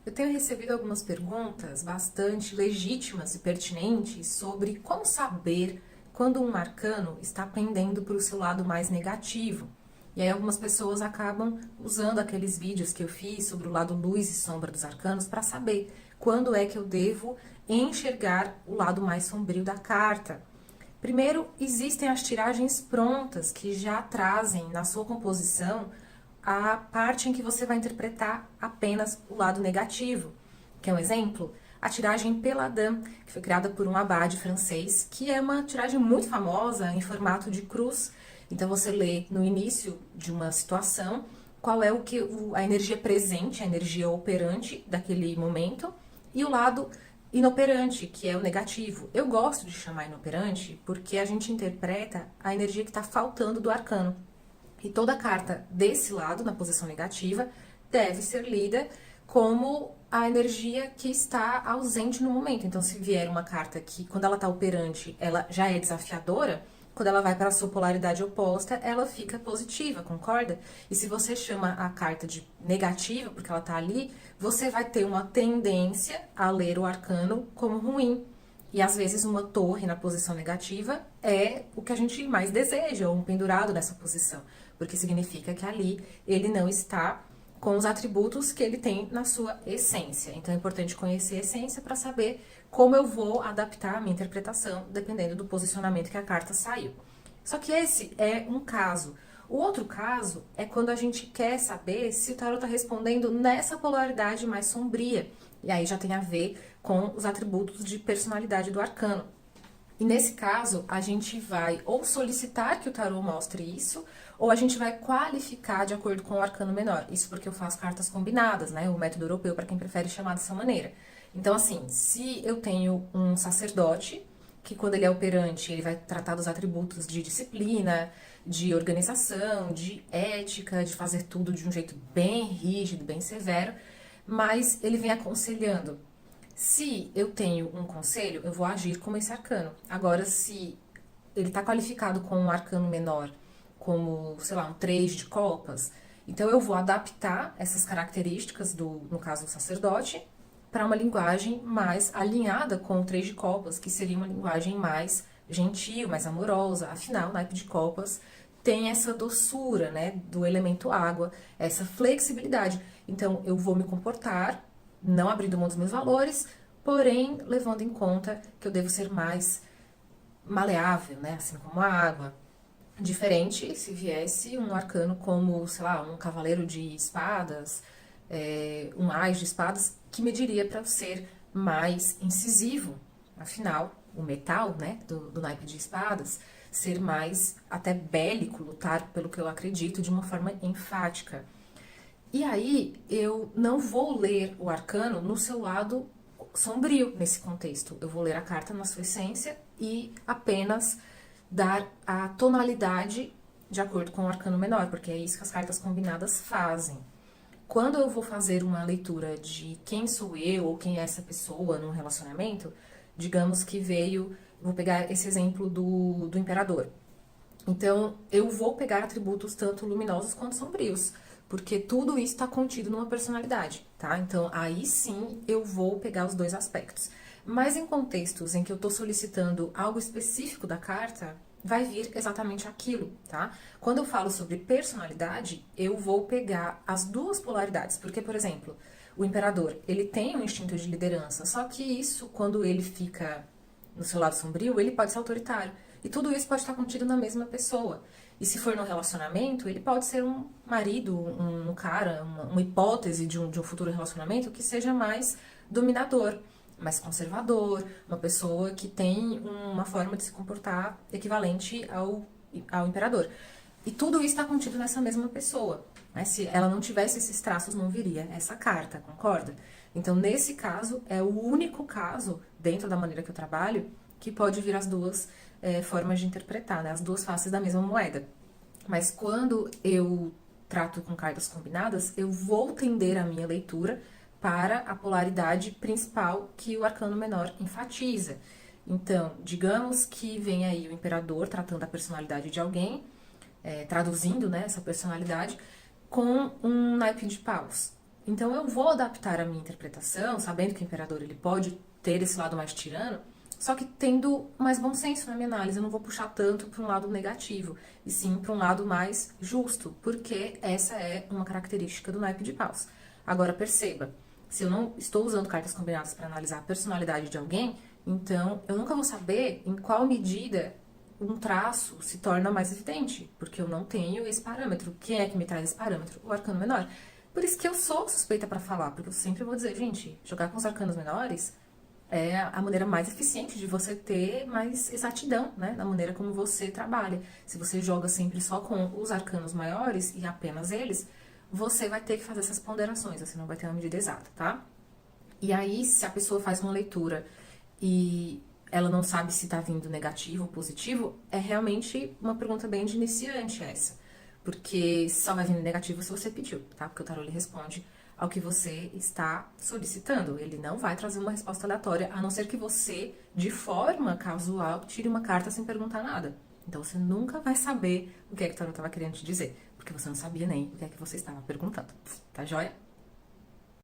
Eu tenho recebido algumas perguntas bastante legítimas e pertinentes sobre como saber quando um arcano está pendendo para o seu lado mais negativo. E aí algumas pessoas acabam usando aqueles vídeos que eu fiz sobre o lado luz e sombra dos arcanos para saber quando é que eu devo enxergar o lado mais sombrio da carta. Primeiro, existem as tiragens prontas que já trazem na sua composição a parte em que você vai interpretar apenas o lado negativo. Quer um exemplo? A tiragem Peladam, que foi criada por um abade francês, que é uma tiragem muito famosa em formato de cruz. Então você lê no início de uma situação qual é a energia presente, a energia operante daquele momento, e o lado inoperante, que é o negativo. Eu gosto de chamar inoperante porque a gente interpreta a energia que está faltando do arcano. E toda carta desse lado, na posição negativa, deve ser lida como a energia que está ausente no momento. Então, se vier uma carta que, quando ela está operante, ela já é desafiadora, quando ela vai para a sua polaridade oposta, ela fica positiva, concorda? E se você chama a carta de negativa, porque ela está ali, você vai ter uma tendência a ler o arcano como ruim. E às vezes uma torre na posição negativa é o que a gente mais deseja, ou um pendurado nessa posição, porque significa que ali ele não está com os atributos que ele tem na sua essência. Então é importante conhecer a essência para saber como eu vou adaptar a minha interpretação, dependendo do posicionamento que a carta saiu. Só que esse é um caso. O outro caso é quando a gente quer saber se o tarot está respondendo nessa polaridade mais sombria. E aí já tem a ver com os atributos de personalidade do arcano. E nesse caso, a gente vai ou solicitar que o tarot mostre isso, ou a gente vai qualificar de acordo com o arcano menor. Isso porque eu faço cartas combinadas, né? O método europeu, para quem prefere chamar dessa maneira. Então, assim, se eu tenho um sacerdote, que quando ele é operante, ele vai tratar dos atributos de disciplina, de organização, de ética, de fazer tudo de um jeito bem rígido, bem severo, mas ele vem aconselhando. Se eu tenho um conselho, eu vou agir como esse arcano. Agora, se ele está qualificado com um arcano menor, como, sei lá, um 3 de copas, então eu vou adaptar essas características no caso do sacerdote, para uma linguagem mais alinhada com o 3 de copas, que seria uma linguagem mais gentil, mais amorosa. Afinal, o naipe de copas tem essa doçura, né, do elemento água, essa flexibilidade. Então, eu vou me comportar, não abrindo mão dos meus valores, porém, levando em conta que eu devo ser mais maleável, né, assim como a água. Diferente se viesse um arcano como, sei lá, um cavaleiro de espadas, um ás de espadas, que me diria para ser mais incisivo. Afinal, o metal, né, do naipe de espadas, ser mais até bélico, lutar pelo que eu acredito de uma forma enfática. E aí, eu não vou ler o arcano no seu lado sombrio nesse contexto. Eu vou ler a carta na sua essência e apenas dar a tonalidade de acordo com o arcano menor, porque é isso que as cartas combinadas fazem. Quando eu vou fazer uma leitura de quem sou eu ou quem é essa pessoa num relacionamento, digamos que vou pegar esse exemplo do imperador. Então, eu vou pegar atributos tanto luminosos quanto sombrios, porque tudo isso está contido numa personalidade, tá? Então, aí sim eu vou pegar os dois aspectos. Mas em contextos em que eu estou solicitando algo específico da carta, vai vir exatamente aquilo, tá? Quando eu falo sobre personalidade, eu vou pegar as duas polaridades, porque, por exemplo, o imperador, ele tem um instinto de liderança, só que isso, quando ele fica no seu lado sombrio, ele pode ser autoritário. E tudo isso pode estar contido na mesma pessoa. E se for no relacionamento, ele pode ser um marido, um cara, uma hipótese de um futuro relacionamento que seja mais dominador, mais conservador, uma pessoa que tem uma forma de se comportar equivalente ao imperador. E tudo isso está contido nessa mesma pessoa. Né? Se ela não tivesse esses traços, não viria essa carta, concorda? Então, nesse caso, é o único caso, dentro da maneira que eu trabalho, que pode vir as duas formas de interpretar, né? As duas faces da mesma moeda. Mas quando eu trato com cartas combinadas, eu vou tender a minha leitura para a polaridade principal que o arcano menor enfatiza. Então, digamos que vem aí o imperador tratando a personalidade de alguém, traduzindo, né, essa personalidade, com um naipe de paus. Então eu vou adaptar a minha interpretação, sabendo que o imperador ele pode ter esse lado mais tirano, só que tendo mais bom senso na minha análise. Eu não vou puxar tanto para um lado negativo, e sim para um lado mais justo, porque essa é uma característica do naipe de paus. Agora perceba, se eu não estou usando cartas combinadas para analisar a personalidade de alguém, então eu nunca vou saber em qual medida um traço se torna mais evidente, porque eu não tenho esse parâmetro. Quem é que me traz esse parâmetro? O arcano menor. Por isso que eu sou suspeita para falar, porque eu sempre vou dizer, gente, jogar com os arcanos menores é a maneira mais eficiente de você ter mais exatidão, né, na maneira como você trabalha. Se você joga sempre só com os arcanos maiores e apenas eles, você vai ter que fazer essas ponderações, você não vai ter uma medida exata, tá? E aí, se a pessoa faz uma leitura e ela não sabe se tá vindo negativo ou positivo, é realmente uma pergunta bem de iniciante essa. Porque só vai vir negativo se você pediu, tá? Porque o tarô ele responde ao que você está solicitando. Ele não vai trazer uma resposta aleatória, a não ser que você, de forma casual, tire uma carta sem perguntar nada. Então você nunca vai saber o que é que o tarô estava querendo te dizer, porque você não sabia nem o que é que você estava perguntando. Tá joia?